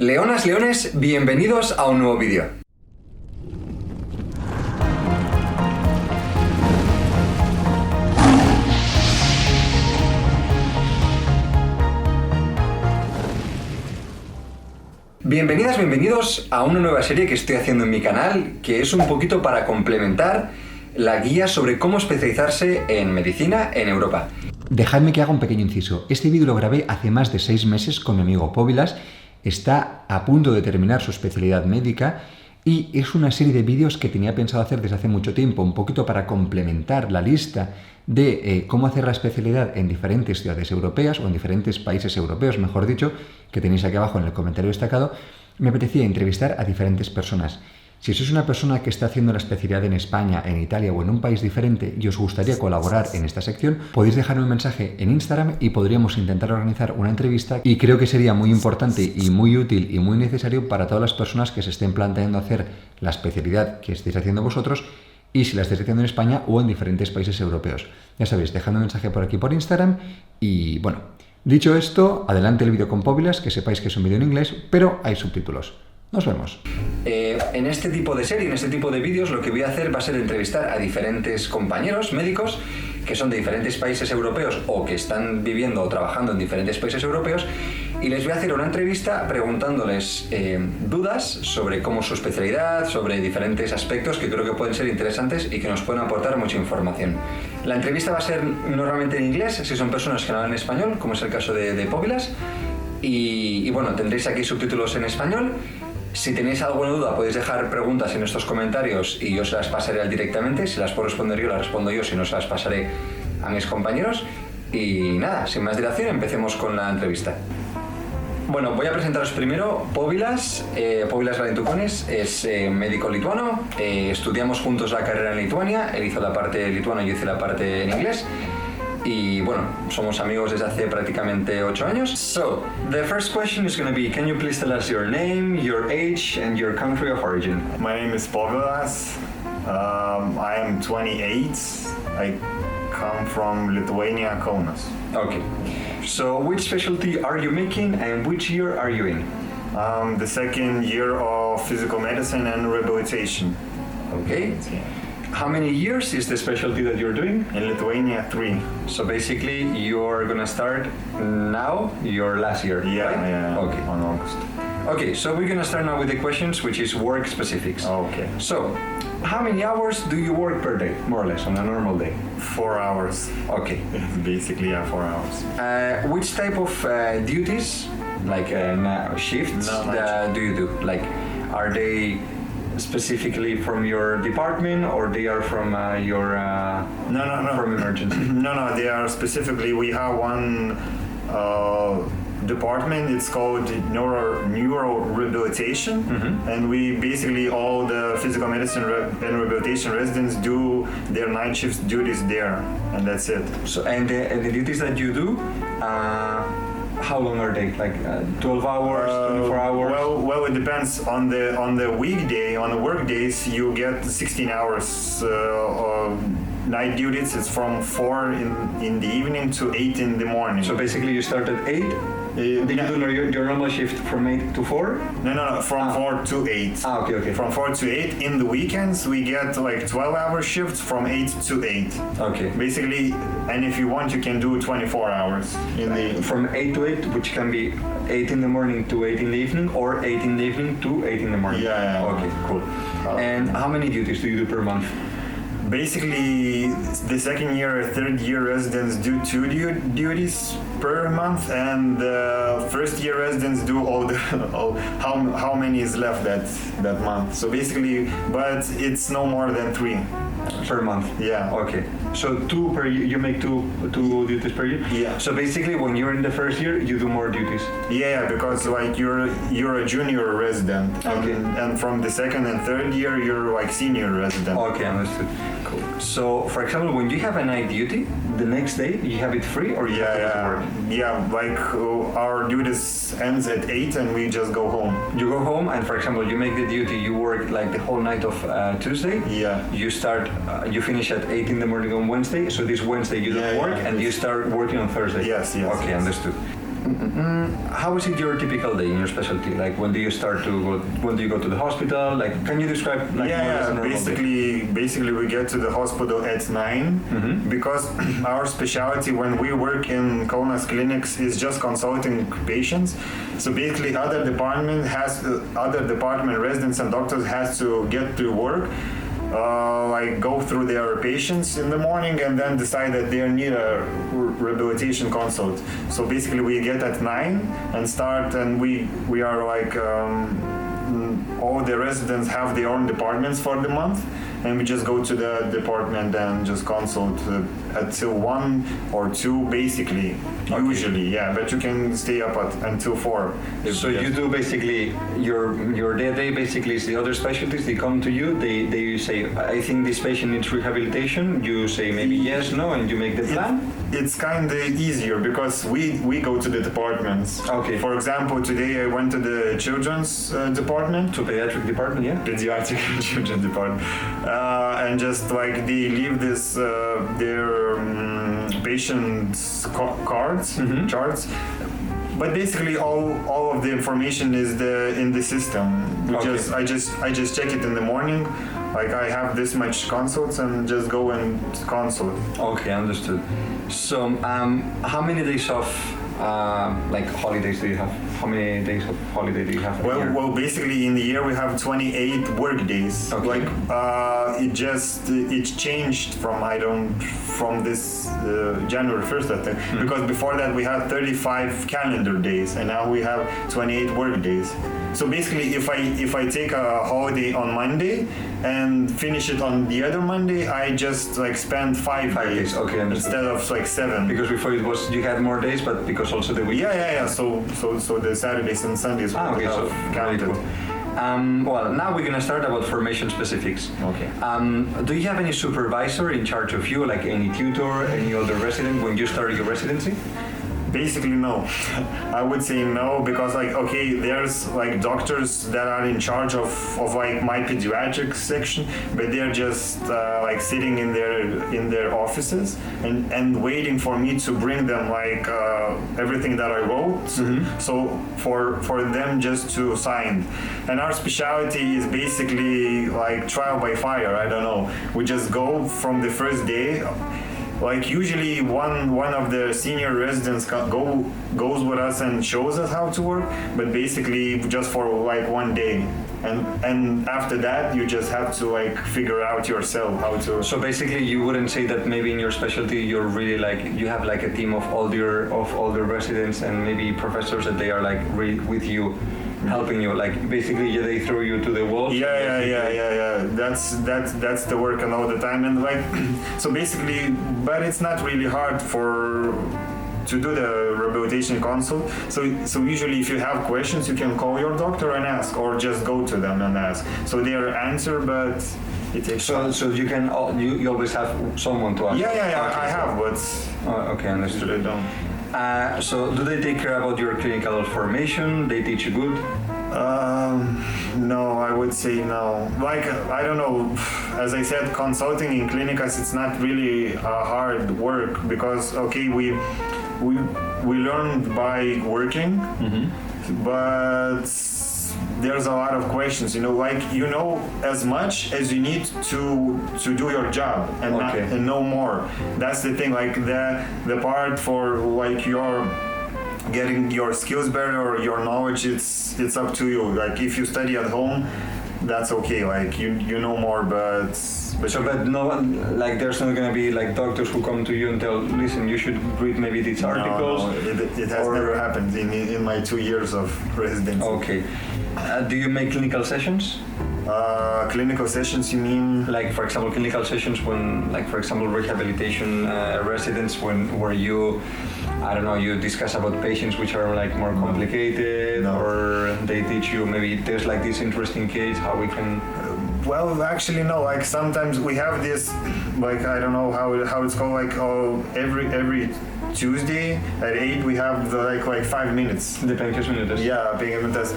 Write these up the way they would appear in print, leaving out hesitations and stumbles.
Leonas, leones, bienvenidos a un nuevo vídeo. Bienvenidas, bienvenidos a una nueva serie que estoy haciendo en mi canal, que es un poquito para complementar la guía sobre cómo especializarse en medicina en Europa. Dejadme que haga un pequeño inciso. Este vídeo lo grabé hace más de 6 meses con mi amigo POVILAS. Está a punto de terminar su especialidad médica y es una serie de vídeos que tenía pensado hacer desde hace mucho tiempo, un poquito para complementar la lista de cómo hacer la especialidad en diferentes ciudades europeas o en diferentes países europeos, mejor dicho, que tenéis aquí abajo en el comentario destacado. Me apetecía entrevistar a diferentes personas. Si sois una persona que está haciendo la especialidad en España, en Italia o en un país diferente y os gustaría colaborar en esta sección, podéis dejarme un mensaje en Instagram y podríamos intentar organizar una entrevista, y creo que sería muy importante y muy útil y muy necesario para todas las personas que se estén planteando hacer la especialidad que estéis haciendo vosotros y si la estáis haciendo en España o en diferentes países europeos. Ya sabéis, dejadme un mensaje por aquí por Instagram y bueno, dicho esto, adelante el vídeo con POVILAS, que sepáis que es un vídeo en inglés, pero hay subtítulos. Nos vemos. En este tipo de serie, en este tipo de vídeos, lo que voy a hacer va a ser entrevistar a diferentes compañeros médicos que son de diferentes países europeos o que están viviendo o trabajando en diferentes países europeos, y les voy a hacer una entrevista preguntándoles dudas sobre cómo su especialidad, sobre diferentes aspectos que creo que pueden ser interesantes y que nos pueden aportar mucha información. La entrevista va a ser normalmente en inglés, si son personas que no hablan español, como es el caso de POVILAS, y bueno, tendréis aquí subtítulos en español. Si tenéis alguna duda podéis dejar preguntas en estos comentarios y yo se las pasaré directamente. Si las puedo responder yo, las respondo yo, si no se las pasaré a mis compañeros. Y nada, sin más dilación, empecemos con la entrevista. Bueno, voy a presentaros primero POVILAS. POVILAS 𝙑𝙪𝙡 es médico lituano. Estudiamos juntos la carrera en Lituania. Él hizo la parte lituana y yo hice la parte en inglés. Y bueno, somos amigos desde hace prácticamente 8 años. So, the first question is going to be, can you please tell us your name, your age, and your country of origin? My name is POVILAS. I am 28. I come from Lithuania, Kaunas. Okay. So, which specialty are you making and which year are you in? The second year of physical medicine and rehabilitation. Okay. How many years is the specialty that you're doing? In Lithuania, 3. So basically, you're gonna start now your last year, Yeah, right? yeah, Okay. on August. Okay, so we're gonna start now with the questions, which is work specifics. Okay. So, how many hours do you work per day, more or less, on a normal day? 4 hours. Okay. Basically, yeah, 4 hours. Which type of duties, like shifts, No, do you do? Like, are they specifically from your department, or they are from your No. from emergency? No, they are specifically, we have one department, it's called neuro rehabilitation, and we basically, all the physical medicine and rehabilitation residents do their night shifts duties there, and that's it. So, and the duties that you do, how long are they? Like 12 hours, 24 hours? Well, it depends on the weekday. On the work days, you get 16 hours night duties. It's from 4 in the evening to 8 in the morning. So basically, you start at 8. Did you do your normal shift from 8 to 4? No, from 4 to 8. Okay. From 4 to 8. In the weekends, we get like 12-hour shifts from 8 to 8. Okay. Basically, and if you want, you can do 24 hours in the... From 8 to 8, which can be 8 in the morning to 8 in the evening, or 8 in the evening to 8 in the morning. Yeah. Okay, cool. And how many duties do you do per month? Basically, the second year, third year residents do 2 duties per month, and the first year residents do how many is left that month. So basically, but it's no more than 3 per month. Yeah. Okay. So 2 per year. You make two duties per year. Yeah. So basically, when you're in the first year, you do more duties. Yeah, because like you're a junior resident, Okay. and from the second and third year, you're like senior resident. Okay, understood. Cool. So, for example, when you have a night duty, the next day you have it free, or you have to go to work? Yeah. Like our duties ends at 8, and we just go home. You go home, and for example, you make the duty. You work like the whole night of Tuesday. Yeah. You start. You finish at 8 in the morning on Wednesday. So this Wednesday you don't work, and you start working on Thursday. Yes. Okay, understood. how is it your typical day in your specialty? Like, when do you start to go? When do you go to the hospital? Like, can you describe like more or less a normal day? Basically we get to the hospital at 9 because our specialty when we work in Kaunas clinics is just consulting patients. So basically other department residents and doctors has to get to work, like go through their patients in the morning and then decide that they need a rehabilitation consult. So basically we get at 9 and start, and we are like all the residents have their own departments for the month, and we just go to the department and just consult until 1 or 2 basically. Okay. Usually, yeah, but you can stay up until 4. So you do basically your day basically is the other specialties, they come to you, they say, I think this patient needs rehabilitation, you say maybe yes, no, and you make the plan? It's kind of easier because we go to the departments. Okay. For example, today I went to the children's department. To pediatric department, yeah? Pediatric children's department. And just like they leave this, their patients' cards, charts. But basically, all of the information is in the system. I just check it in the morning. Like I have this much consults and just go and consult. Okay, understood. So, how many days of like holidays do you have? How many days of holiday do you have? Well, basically in the year we have 28 work days. Okay. Like it changed from this January 1st, I think, because before that we had 35 calendar days, and now we have 28 work days. So basically, if I take a holiday on Monday and finish it on the other Monday, I just like spend 5 days. Okay, instead of like 7. Because before it was you had more days, but because also the week. Yeah. So the Saturdays and Sundays okay, so counted. Cool. Well, now we're gonna start about formation specifics. Okay. Do you have any supervisor in charge of you, like any tutor, any other resident when you start your residency? Basically, no. I would say no, because like, okay, there's like doctors that are in charge of like my pediatric section, but they're just like sitting in their offices and waiting for me to bring them like everything that I wrote. So for them just to sign. And our specialty is basically like trial by fire. I don't know. We just go from the first day. Like usually one of the senior residents goes with us and shows us how to work, but basically just for like 1 day. And after that you just have to like figure out yourself how to. So basically you wouldn't say that maybe in your specialty you're really like, you have like a team of all the residents and maybe professors that they are like with you, helping you, like basically they throw you to the wall. Yeah. That's the work and all the time, and like so basically, but it's not really hard to do the rehabilitation consult. So usually if you have questions, you can call your doctor and ask, or just go to them and ask. So they answer, but it takes time. So you can you always have someone to ask. Yeah. Okay, I have, but okay, understood. I don't. So do they take care about your clinical formation? They teach you good? No, I would say no. Like, I don't know, as I said, consulting in clinicas, it's not really hard work because, okay, we learn by working, but there's a lot of questions, like as much as you need to do your job and and no more. That's the thing, like the part for like your getting your skills better or your knowledge, it's up to you. Like if you study at home, that's okay, like you know more, but no one, like there's not gonna be like doctors who come to you and tell, listen, you should read maybe these articles. No, it has never happened in my 2 years of residency. Okay. Do you make clinical sessions? Clinical sessions, you mean? Like, for example, clinical sessions when, like, for example, rehabilitation residents where you, I don't know, you discuss about patients which are like more complicated, or they teach you maybe there's like this interesting case, how we can. Well, actually, no. Like sometimes we have this, like I don't know how it's called. Like every Tuesday at 8 we have like 5 minutes. The 5 minutes. Yeah, 5 minutes.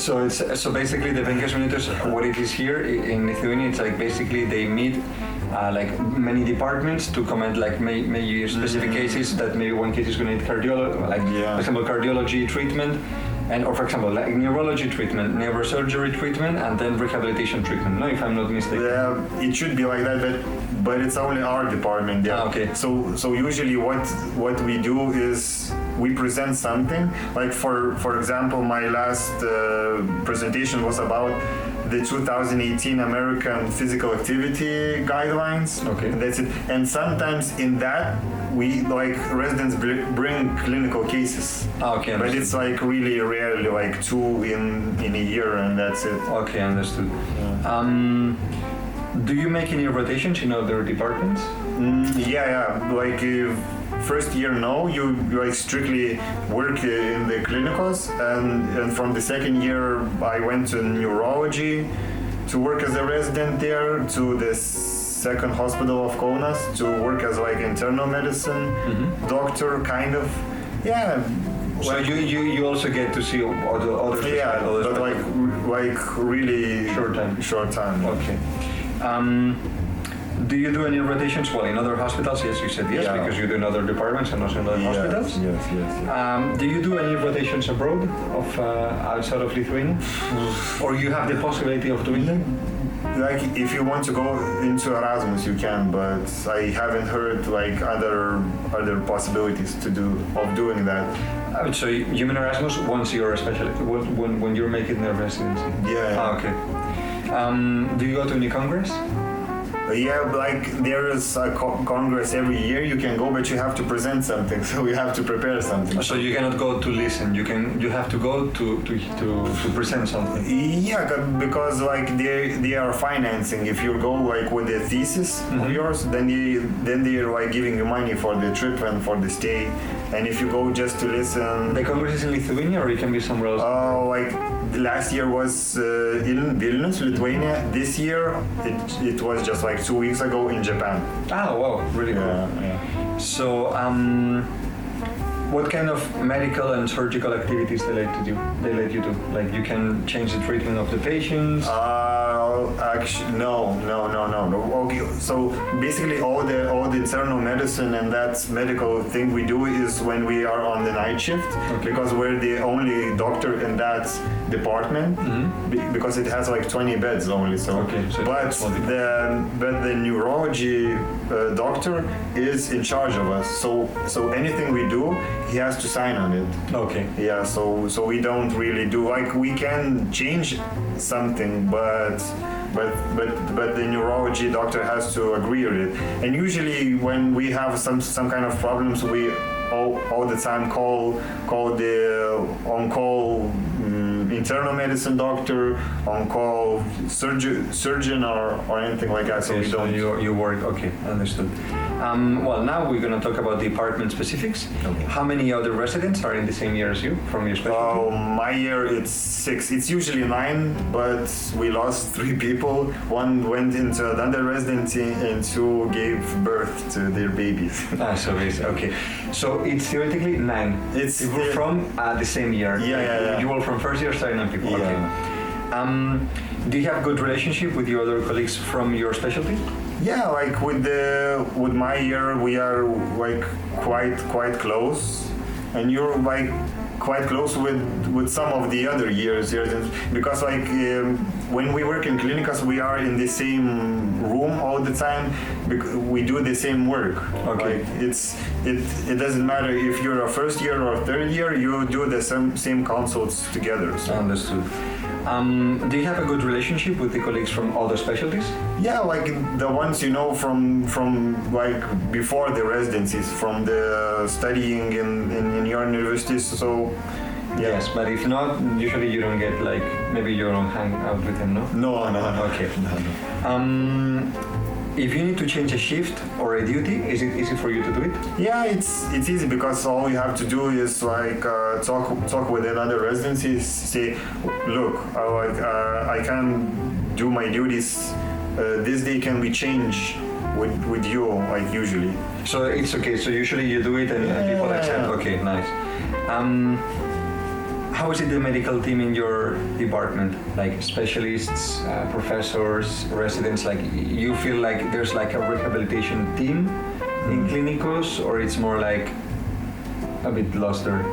So basically the 5 minutes. What it is here in Lithuania, it's like basically they meet like many departments to comment like maybe specific cases that maybe one case is going to need cardiology, like for example cardiology treatment, or for example like neurology treatment, neurosurgery treatment, and then rehabilitation treatment. No, if I'm not mistaken. Yeah, it should be like that, but it's only our department. Yeah. Okay. So usually what we do is we present something. Like for example, my last presentation was about the 2018 American Physical Activity Guidelines. Okay. And that's it. And sometimes in that we like residents bring clinical cases. Okay. But it's like really rarely, like 2 in a year, and that's it. Okay, understood. Yeah. Do you make any rotations in other departments? Yeah. Like first year, no. You like strictly work in the clinicals, and from the second year, I went to neurology to work as a resident there, to the second hospital of Kaunas to work as like internal medicine doctor, kind of. Yeah. So you also get to see other yeah, but like really short time. Okay. Do you do any rotations? Well, in other hospitals, yes, you said yes, because you do in other departments and also in other hospitals. Yes. Do you do any rotations abroad, outside of Lithuania, or you have the possibility of doing them? Like if you want to go into Erasmus, you can, but I haven't heard like other possibilities of doing that. So you mean Erasmus once you're a specialist, when you're making the residency? Yeah. Okay. Do you go to any congress? Yeah, like there is a congress every year. You can go, but you have to present something. So you have to prepare something. So you cannot go to listen. You have to go to present something. Yeah, because like they are financing. If you go like with the thesis of yours, then they're like giving you money for the trip and for the stay. And if you go just to listen, the congress is in Lithuania, or it can be somewhere else. Oh, like last year was in Vilnius, Lithuania. This year it was just like 2 weeks ago in Japan. Ah, wow, really cool. Yeah. So, what kind of medical and surgical activities they let you do? Like you can change the treatment of the patients? Actually, no. Okay, so basically all the internal medicine and that medical thing we do is when we are on the night shift, because we're the only doctor in that department, because it has like 20 beds only. So, but the neurology doctor is in charge of us. So anything we do, he has to sign on it. Okay. Yeah. So we don't really do, like we can change something, but the neurology doctor has to agree with it. And usually when we have some kind of problems, we all the time call the on-call internal medicine doctor, on-call surgeon or anything like that. Okay, so you work. Okay, understood. Well, now we're going to talk about department specifics. Okay. How many other residents are in the same year as you from your specialty? My year it's 6. It's usually 9, but we lost 3 people. 1 went into another residency and 2 gave birth to their babies. Okay. So it's theoretically 9. It's from the same year. Yeah. You all from first year starting 9 people. Yeah. Okay. Do you have good relationship with your other colleagues from your specialty? Yeah, like with my year we are like quite close, and you're like quite close with some of the other years because like when we work in clinicals we are in the same room all the time because we do the same work. Okay. Like it doesn't matter if you're a first year or a third year, you do the same consults together. So. Understood. Do you have a good relationship with the colleagues from other specialties? Yeah, like the ones you know from like before the residencies, from the studying in your universities. So yeah. Yes, but if not, usually you don't get like maybe you don't hang out with them, no? No. Okay. No. If you need to change a shift or a duty, is it easy for you to do it? Yeah, it's easy because all you have to do is like talk with another residency, say, look, I can do my duties this day. Can we change with you like usually? So it's okay. So usually you do it and people accept. Yeah. Okay, nice. how is it the medical team in your department? Like specialists, professors, residents, like you feel like there's like a rehabilitation team in Clínicos, or it's more like a bit lost there?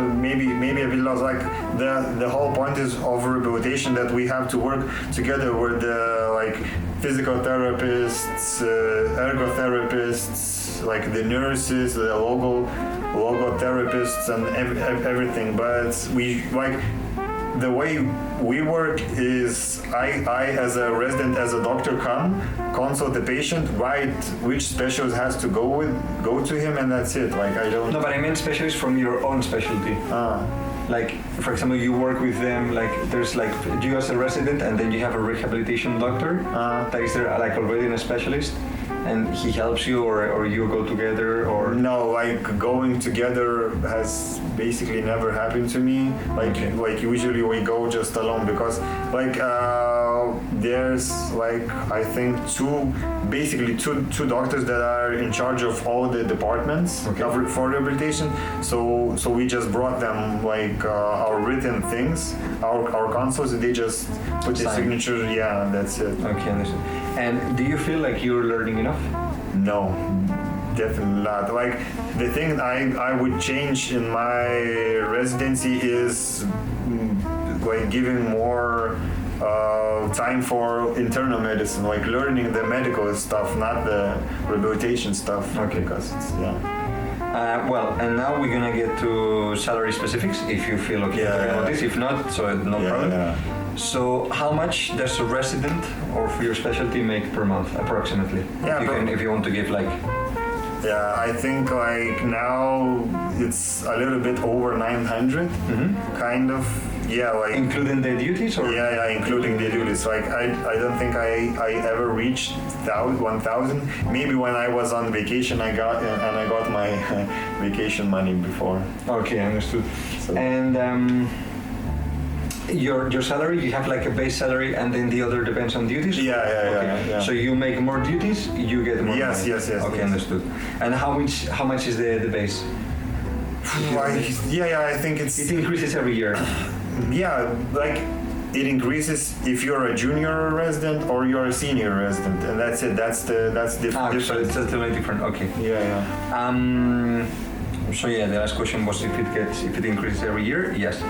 Maybe a bit lost. Like the whole point is of rehabilitation that we have to work together with the like physical therapists, ergotherapists, like the nurses, the logotherapists, and everything. But we like the way we work is I as a resident, as a doctor, consult the patient, write which specialist has to go to him, and that's it. Like I don't. No, but I meant specialists from your own specialty. Like, for example, you work with them, like, there's like, you as a resident, and then you have a rehabilitation doctor that is there, like, already a specialist, and he helps you, or you go together, or? No, like, going together has basically never happened to me. Like, like usually we go just alone, because, like, there's, like, I think two doctors that are in charge of all the departments for rehabilitation. So we just brought them, like, our written things, our consults, they just put the signature, yeah, that's it. Okay, understood. And do you feel like you're learning enough? No, definitely not. Like, the thing I would change in my residency is like giving more time for internal medicine, like learning the medical stuff, not the rehabilitation stuff. Okay. Because it's, yeah. Well, and now we're gonna get to salary specifics, if you feel okay about this. If not, so no problem. Yeah. So, how much does a resident or for your specialty make per month, approximately? Yeah, if you want to give like. Yeah, I think like now it's a little bit over 900, kind of. Yeah, like including the duties, or yeah, including the duties. Like I don't think I ever reached 1,000. Maybe when I was on vacation, I got my vacation money before. Okay, understood. So. And your salary, you have like a base salary, and then the other depends on duties. Yeah. So you make more duties, you get more. Yes. Okay, understood. And how much is the base? I think it increases every year. Yeah, like it increases if you're a junior resident or you're a senior resident, and that's it. That's different. So it's totally different. Okay. Yeah. So yeah, the last question was if it increases every year. Yes.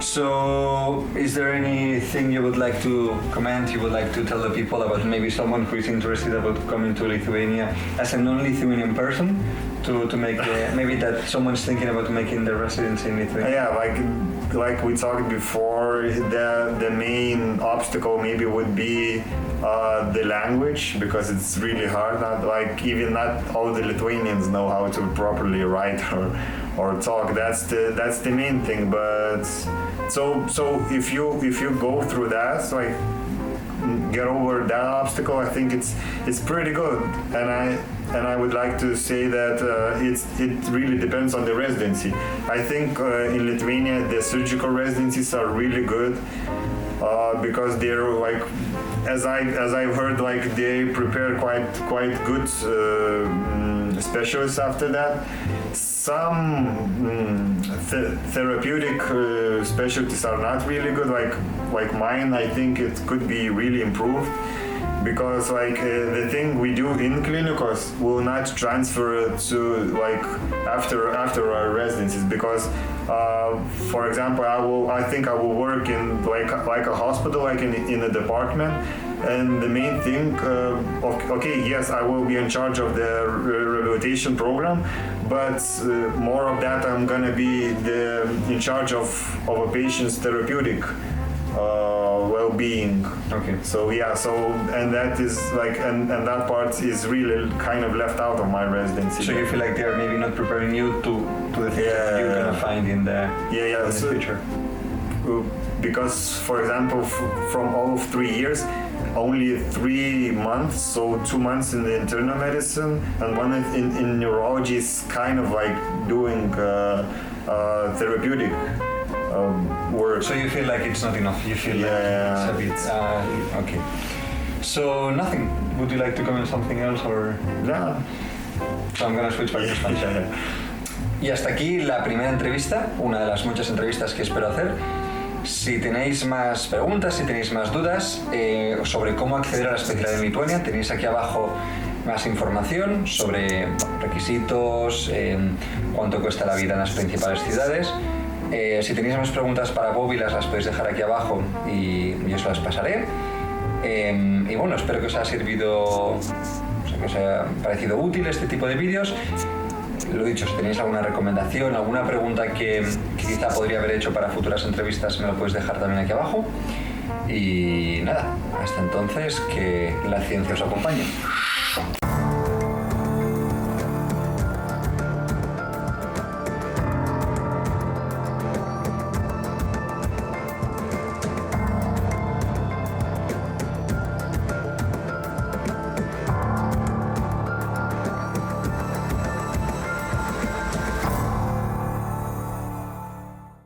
So, is there anything you would like to comment? You would like to tell the people about maybe someone who is interested about coming to Lithuania as a non-Lithuanian person to make maybe that someone's thinking about making their residency in Lithuania? Yeah, like we talked before, the main obstacle maybe would be the language, because it's really hard. Not all the Lithuanians know how to properly write or talk. That's the main thing. But so if you go through that, like get over that obstacle, I think it's pretty good. And I would like to say that it really depends on the residency. I think in Lithuania the surgical residencies are really good because they're like, as I've heard, like they prepare quite good specialists after that. Some therapeutic specialties are not really good, like mine. I think it could be really improved, because like the thing we do in Clínicos will not transfer to like after our residencies, because for example I think I will work in like a hospital, like in a department, and the main thing yes, I will be in charge of the rehabilitation program, but more of that I'm gonna be in charge of a patient's therapeutic well-being. Okay. So and that is like and that part is really kind of left out of my residency. So you feel like they're maybe not preparing you to the things that you're gonna find in the future. Because for example, from all of 3 years, only 3 months, so 2 months in the internal medicine and 1 in neurology is kind of like doing therapeutic work. So you feel like it's not enough? You feel like it's a bit... okay. So nothing. Would you like to comment something else, or...? No. So I'm gonna switch back to Spanish. Y hasta aquí la primera entrevista, una de las muchas entrevistas que espero hacer. Si tenéis más preguntas, si tenéis más dudas sobre cómo acceder a la especialidad en Lituania, tenéis aquí abajo más información sobre requisitos, cuánto cuesta la vida en las principales ciudades. Si tenéis más preguntas para POVILAS, las podéis dejar aquí abajo y yo os las pasaré. Y bueno, espero que os haya servido, o sea, que os haya parecido útil este tipo de vídeos. Lo dicho, si tenéis alguna recomendación, alguna pregunta que quizá podría haber hecho para futuras entrevistas, me lo podéis dejar también aquí abajo. Y nada, hasta entonces, que la ciencia os acompañe.